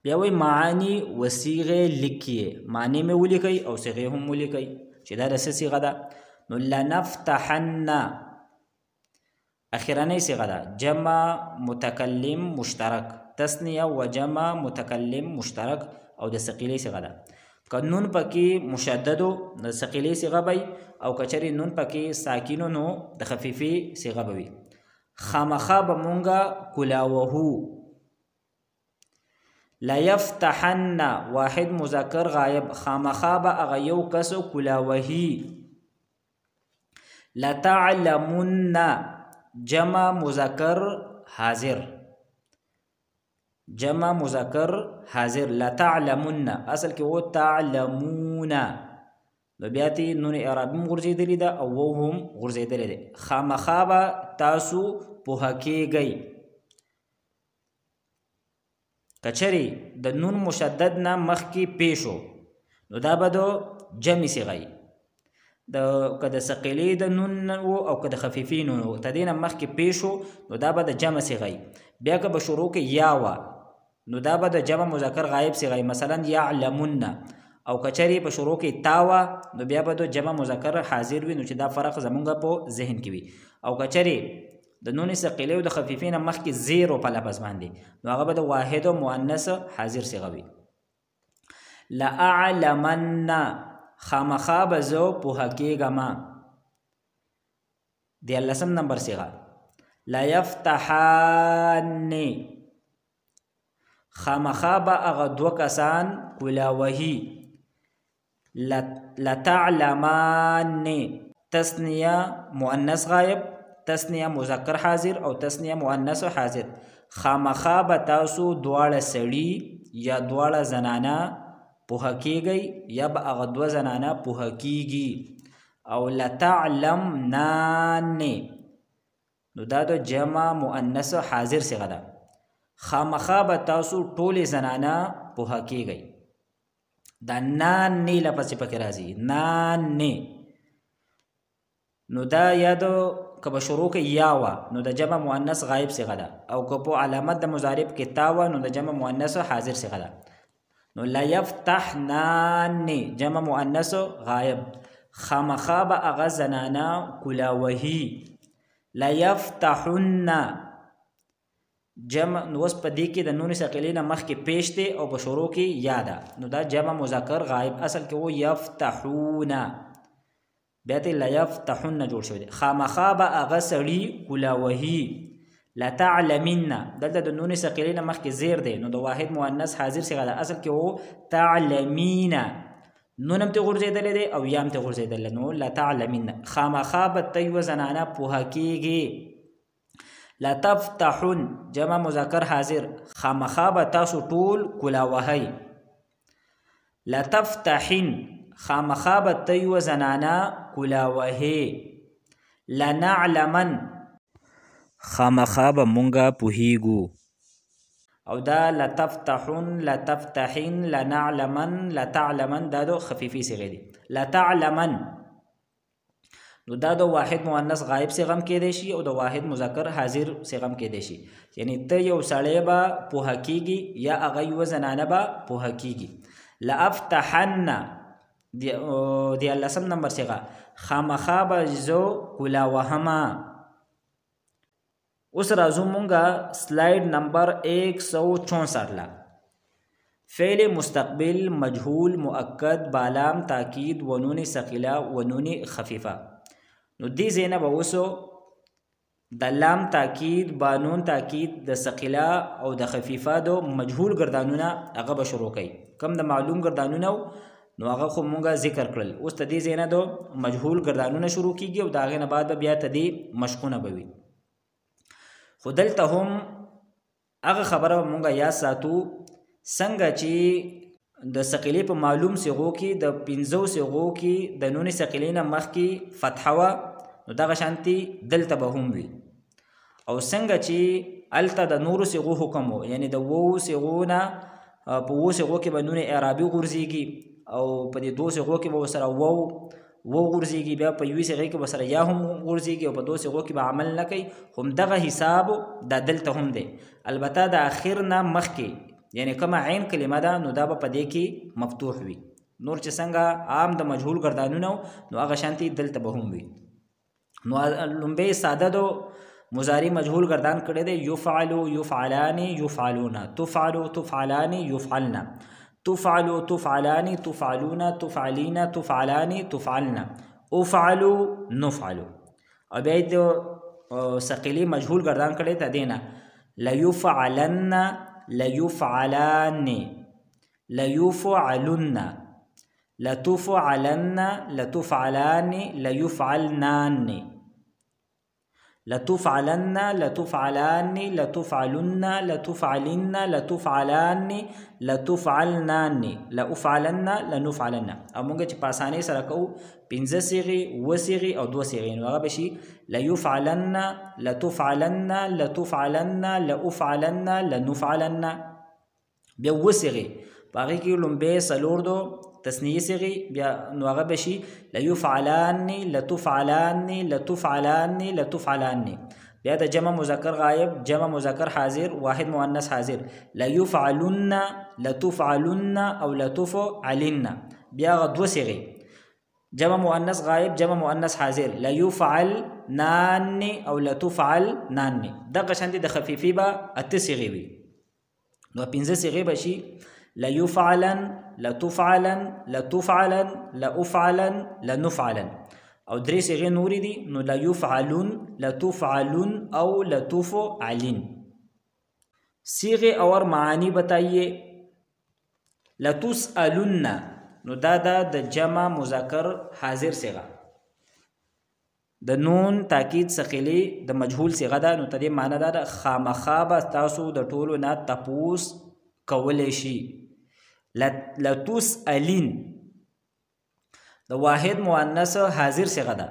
بیا وایي معانی و صیغې لیکي، معنی مې ولیکئ او صیغې هم ولیکئ چې دا د څه صیغه ده. نو لنفتحن اخرنۍ صیغه ده، جمع متکلم مشترک، تسنیه و جمع متکلم مشترک او د ثقیلې صیغه ده. که نون پکې مشددو د ثقیلې صیغه به او که چېرې نون پکې ساکینو نو د خفیفې صیغه به وي. خامخا به مونږه کلاوهو. لیفتحن واحد مذکر غایب، خامخا به هغه یو کس کلاوهي. لتعلمن جمع مذکر حاضر، جمع مذکر حاضر. لتعلمن اصل کې و تعلمون، نو بیا تی نون اعرابي هم غورځېدلې ده او وو هم غورځېدلی دی. خامخا به تاسو پوهه کېږئ. که چېرې د نون مشدد نه مخکې پیښو نو دا به د جمع صیغه وي. که د ثقیلې د نون و او که د خفیفې نون و د دې نه مخکې پیښو نو دا به د جمع صیغه وي. بیا که به شروع کې یا وه نو دا به د جمع مذکر غایب صیغه وي، مثلا یعلمون. او که چېرې په شروع کې تا وه نو بیا به د جمع مذکر حاضر وي، نو چې دا فرق زمونږ په ذهن کې وي. او که چېرې د نون ثقیلې او د خفیفې نه مخکې زیرو په لفظ باندې نو هغه به د واحد او مؤنث حاضر صیغه وي. لأعلمن خامخا به زه پوهه کېږم. 13 نمبر صیغه لیفتحان خامخا به هغه دوه کسان کلاوهي. لتعلمان تسنیه مؤنث غایب، تسنیه مذکر حاضر او تسنیه مؤنث حاضر. خامخا به تاسو دواړه سړي یا دواړه زنانه پوهه کېږئ یا به هغه دوه زنانه پوهه کېږي. او لتعلمنان نو دا د جمع مؤنث حاضر صیغه ده. خامخا به تاسو ټولې زنانه پوهه کېږئ. دا نانې لفظ چې پکې راځي نانې نو دا یا د که به شروع کې یا وه نو د جمع مؤنث غایب صیغه ده، او که په علامت د مضارب کې تا وه نو د جمع مؤنث حاضر صیغه ده. نو لیفتحنان جمع مؤنث غایب، خامخا به هغه زنانه کلاوهي. لیفتحن جمع نو اوس په دې کې د نون ثقیلې نه مخکې پیش دی او په شروع کې یا ده، نو دا جمع مذکر غایب اصل کې و یفتحون، بیا ته لیفتحن جوړ شوی دی. خامخا به هغه سړي کلاوهي. لتعلمن دلته د نون ثقیلې نه مخکې زیر دی نو د واحد مؤنث حاضر صیغه ده، اصل کې و تعلمین، نون هم ته غورځېدلی دی او یا هم ته غورځېدلی. نو لتعلمن خامخا به ته یوه زنانه پوهه کېږي. لتفتحن جمع مذکر حاضر، خامخا به تاسو ټول کلاوهئ. لتفتحن خامخا به ته یوه زنانه کلاوهې. لنعلمن خامخا به مونږه پوهیږو. او دا لتفتحن لتفتحن لنعلمن لتعلمن دا دو خفیفی صیغې دي. لتعلمن نو دا د واحد مؤنث غایب صیغه هم کېدی شي او د واحد مذکر حاضر صیغه هم کېدی شي، یعنی ته یو سړی به پوهه کېږي یا هغه یوه زنانه به پوهه کېږي. لافتحن 14 نمبر صیغه خامخا به زه کلاوهمه. اوس راځو مونږه سلاید نمبر 164 لا. فعل مستقبل مجهول مؤکد بالام تاکید و نون ثقیله و نون خفیفه. نو دې ځای نه به اوسو د لام تاکید با نون تاکید د ثقیله او د خفیفه د مجهول ګردانونه هغه به شروع کوي. کم د معلوم ګردانونه نو هغه خو مونږه ذکر کړل. اوس د دې ځای نه د مجهول ګردانونه شروع کیږي او د هغې نه بعد به بیا ته دې مشقونه به وي. خو دلته هم هغه خبره به مونږه یاد ساتو څنګه چې د ثقیلې په معلوم صیغو کې د 15 صیغو کې د نون ثقیلې نه مخکې فتحه وه نو دغه شانتي دلته به هم وي. او څنګه چې هلته د نورو صیغو حکم و، یعنی د 2 صیغو نه په 2 صیغو کې به نون اعرابي غورځېږي او په دې 2 صیغو کې به ورسره وو غورځېږي، بیا په یوې صیغې کې به سره یا هم غورځېږي او په 2 صیغو کې به عمل نه کوي. همدغه حساب دا دلته هم دی. البته د اخر نه مخکې یعنی کومه عین کلمه ده نو دا به په دې کې مفتوح وي. نور چې څنګه عام د مجهول ګردانونه نو هغه شانتي دلته به هم وي. نو لومبه ساده دو مضارع مجهول گردان کړی دی یفعلو یفعلان یفعلون تفعلو تفعلان یفعلن تفعلو تفعلان تفعلون تفعلین تفعلان تفعلن افعلو نفعلو. او بیا د ثقیلی مجهول گردان کړی ته دینا لیفعلن لیفعلان لیفعلن لتفعلن لتفعلان ليفعلنان لتفعلن لتفعلان لتفعلن لتفعلن لتفعلان لتفعلنان لأفعلن لنفعلن. او مونږ چې په اسانۍ سره کوو 15 صيغې و صيغې او 2 صيغې نو هغه به شي ليفعلن لتفعلن لتفعلن لأفعلن لنفعلن. بیا و صيغې په هغې کې لومبی څلور دو تسنیه صيغې بیا نو هغه به شي لیفعلان لتفعلان لتفعلان لتفعلان. بیا د جمع مذکر غایب جمع مذکر حاضر واحد مؤنث حاضر لیفعلن لتفعلن او لتفعلن. بیا هغه 2 صيغې جمع مؤنث غایب جمع مؤنث حاضر لیفعلنان او لتفعلنان. دغه شانتي د خفیفي به 8 صيغې وي نو 15 صيغې به شي ليفعلن لتفعلن لتفعلن لأفعلن لنفعلن. او 3 صيغې نورې دي نو ليفعلن لتفعلن او لتفعلن. صيغے اور معانی بتائیے. لتسألن نو دا د جمع مذکر حاضر صيغه د نون تاکید ثقيلی د مجهول صيغه ده نو تدې معنی ده خامخا به تاسو د ټولو نه تپوس کولی شي. لتسألین د واحد مؤنث حاضر صيغه ده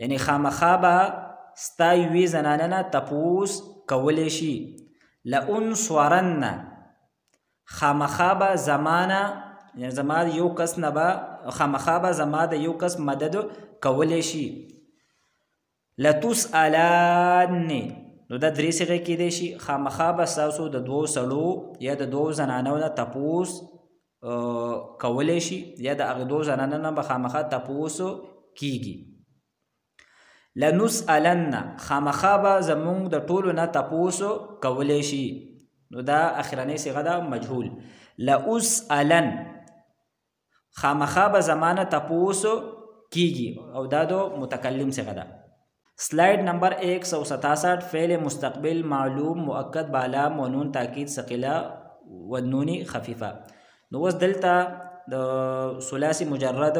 یعنی خامخا به ستا یوې زنانه نه تپوس کولی شي. لأنصرن خامخا به زمانه یعنی زما د یو کس نه به خامخا به زما د یو کس مدد کولی شي. لتسألن نو دا 3 صيغې کېدای شي خامخا به ستاسو د 2 سړو یا د 2 زنانو نه تپوس کولی شي یا د هغې 2 زنانو نه به خامخا تپوس کیږي. لنسألن خامخا به زمونږ د ټولو نه تپوس کولی شي نو دا اخرنۍ صيغه ده مجهول. لأسألن خامخا به زمانه تپوس کیږي او دا د متکلم صيغه ده. سلائیڈ نمبر 167 فعل مستقبل معلوم مؤکد بالام و نون تاکید ثقیله و نونی خفیفه. نو اوس دلته د ثلاثي مجرد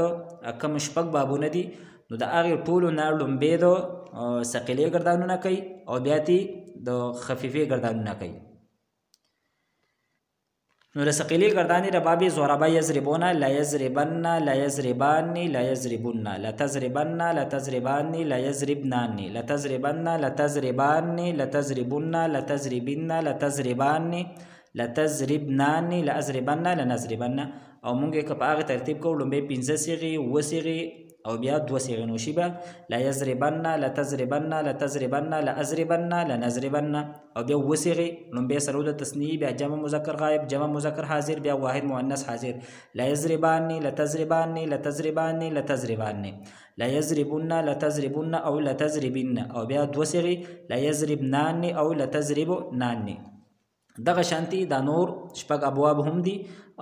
کم شپږ بابونه دي نو د هغې ټولو نه لومبې د ثقیلې ګردانونه کوي او بیا دې د خفیفې ګردانونه کوي. نو د ثقیلې ګردانې د باب ضربه یضربون لا یضربن لا یضربان لا یضربن لتضربن لتضربان لا یضربنان لتضربن لتضربان لتضربن لتضربن لتضربان لتضربنان لأضربن لنضربن. او مونږ که په هغه ترتیب کوو لومبۍ 15 صيغې و صيغې او بیا 2 صيغې نو شي به لا یضربن لتضربن لتضربن لأضربن لنضربن. او بیا و صيغې لومبۍ سره د تثنیې بیا جمع مذکر غایب جمع مذکر حاضر بیا واحد مؤنث حاضر لا یضربان لتضربان لتضربان لتضربان لا یضربن لتضربن او لتضربن. او بیا 2 صيغې لا یضربنان او لتضربنان. دغه شانتي دا نور شپږ ابواب هم دي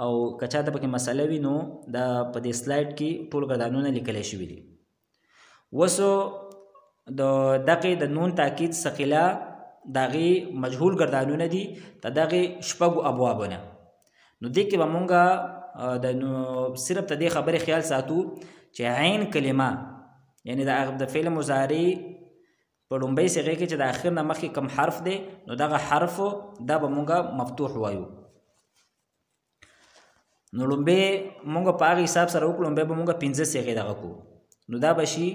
او که چاته پکې مسله وي نو دا په دې سلایډ کې ټول ګردانونه لیکلی شوي دي. وسو د دغې د نون تاکید ثقیله د هغې مجهول ګردانونه دي د دغې شپږو ابوابونه. نو دې کې به مونږ صرف د دې خبرې خیال ساتو چې عین کلمه یعنی د فعل مضارع په لومبۍ صيغې کې چې د اخر نه مخکې کم حرف دی نو دغه حرف دا به مونږ مفتوح وایو. نو لومبۍ مونږ په هغې حساب سره وکړو لومبۍ به مونږ 15 صيغې دغه کړو نو دا به شي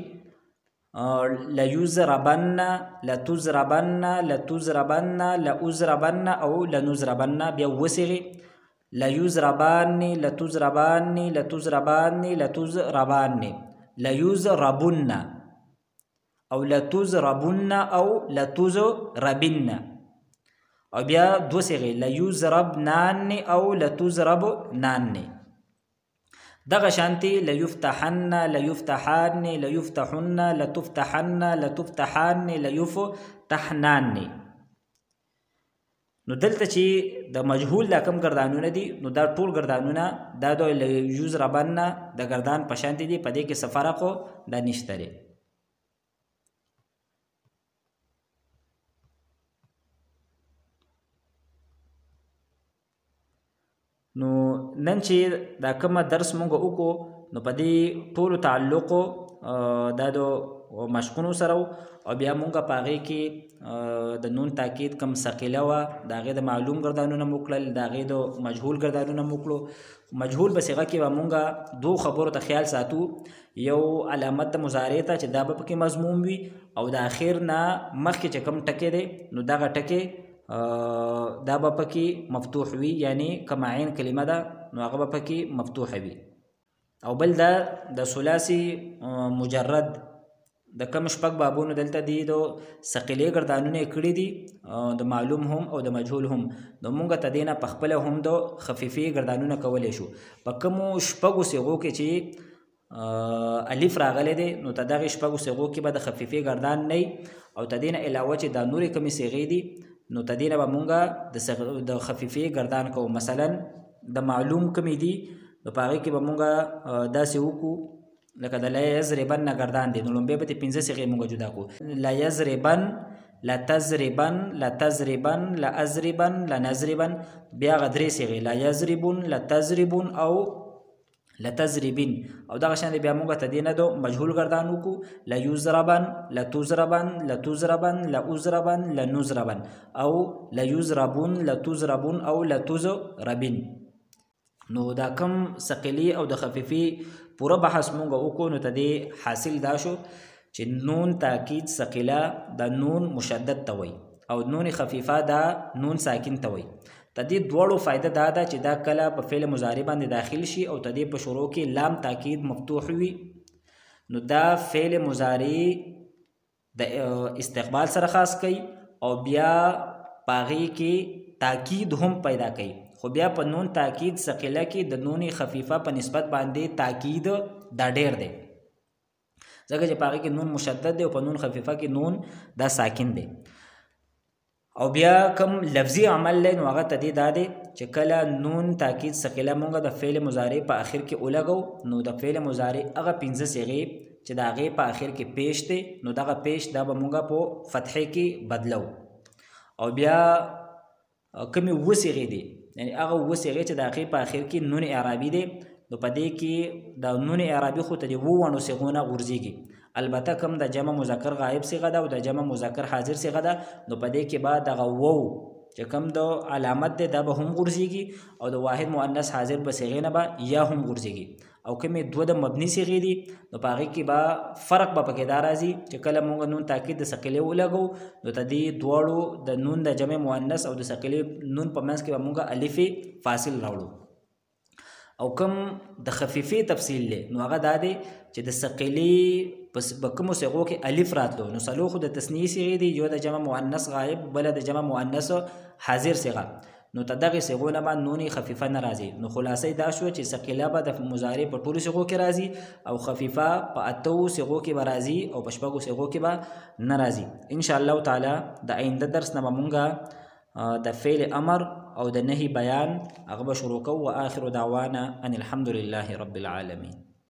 لیضربن لتضربن لتضربن لأضربن او لنضربن. بیا 2 صيغې لیضربان لتضربان لتضربان لتضربان لیضربن او لتضربن او لتضربن. او بیا دو صيغې ليضربنان او لتضربنان. دغه شانتي ليفتحن ليفتحان ليفتحن لتفتحن لتفتحان ليفتحنان. نو دلته چې د مجهول دا کم ګردانونه دي نو دا ټول ګردانونه دا د ليضربن د ګردان په شان دي، په دې کې څه فرق دا نشته دی. نو نن چې دا کومه درس مونږ وکړو نو په دې ټولو تعلق دا د مشقونو سره او بیا مونږ په هغې کې د نون تاکید کم ثقیله وه د هغې د معلوم ګردانونه مو کړل، د هغې د مجهول ګردانونه مو کړو. مجهول په صیغه کې به مونږ دو خبرو ته خیال ساتو، یو علامت د مضارع ته چې دا به پکې مضموم وي او د اخر نه مخکې چې کوم ټکی دی نو دغه ټکی دا به پکې مفتوح وي، یعنی کما عین کلمه ده نو هغه به پکې مفتوحه وي. او بل دا د ثلاثي مجرد د کم شپږ بابونو دلته دي د ثقیلې ګردانونه یې کړي دي، د معلوم هم او د مجهول هم. نو مونږ ته دې نه پخپله هم د خفیفې ګردانونه کولی شو. په کومو شپږو صیغو کې چې الف راغلی دی نو ته دغې شپږو صیغو کې به د خفیفې ګردان نه او ته دې نه علاوه چې دا نورې کمې صیغې دي نو ته دې نه به مونږ د خفیفې ګردان کوو. مثلا د معلوم کمې دي نو په هغې کې به مونږ داسې وکړو لکه د لا یضربن نه ګردان دی نو لومبی به ترې پنځه صیغې مونږ جدا کړو. لا یضربن، لتضربن، لتضربن، لأضربن، لنضربن، بیا هغه درې صیغې لا یضربون، لتضربون او لتضربین. او دغه شان بیا مونږ ته دې نه د مجهول ګردان وکړو لیضربن، لتضربن، لتضربن، لأضربن، لنضربن او لیضربون، لتضربون او لتضربین. نو دا کم ثقیلي او د خفیفي پوره بحث مونږ وکړو نو ته دې حاصل دا شو چې نون تاکید ثقیله دا نون مشدد ته وایي او نون خفیفه دا نون ساکن ته وایي. ته دې دواړو فایده دا ده چې دا کله په فعل مضارع باندې داخل شي او ته دې په شروع کې لام تاکید مفتوح وي نو دا فعل مضارع د استقبال سره خاص کوي او بیا په هغې کې تاکید هم پیدا کوي. خو بیا په نون تاکید ثقیله کې د نون خفیفه په نسبت باندې تاکید دا ډیر دی ځکه چې په هغې کې نون مشدد دی او په نون خفیفه کې نون دا ساکن دی. او بیا کم لفظي عمل دی نو هغه ته دې دا دی چې کله نون تاکید ثقیله مونږ د فعل مضارع په آخر کې ولګو نو د فعل مضارع هغه پنځه صیغې چې د هغې په آخر کې پیش دی نو دغه پیش دا به مونږ په فتحې کې بدلو. او بیا کمې اووه صیغې دي یعنی هغه اووه صیغې چې د هغې په آخر کې نون اعرابي دی نو په دې کې د نون اعرابي خو ته د اووه صیغو نه غورځېږي. البته کم د جمع مذکر غایب صیغه ده او د جمع مذکر حاضر صیغه ده نو په دې کې به دغه وو چې کم د علامت دی دا به هم غورځېږي او د واحد مؤنث حاضر په صیغې نه به یا هم غورځېږي. او کومې دوه د مبني صیغې دي نو په هغې کې به فرق به پکې دا راځي چې کله مونږ نون تاکید د ثقیلې ولګو نو ته دې دواړو د نون د جمع مؤنث او د ثقیلې نون په منځ کې به مونږ الف فاصل راوړو. او کم د خفیفې تفصیل دی نو هغه دا دی چې د ثقیلې په کومو صیغو کې الف راتلو نو څلور خو د تثنیې صیغې دي، یو د جمع مؤنث غایب بله د جمع مؤنث حاضر صیغه نو ته دغې صیغو نه به نون خفیفه نه راځي. نو خلاصه دا شوه چې ثقیله به د مضارع په ټولو صیغو کې راځي او خفیفه په اتو صیغو کې به راځي او په شپږو صیغو کې به نه راځي. انشاءالله تعالی د آینده درس نه به مونږ د فعل امر او د نهي بیان هغه به شروع کوو. واخر دعوانا ان الحمد لله رب العالمین.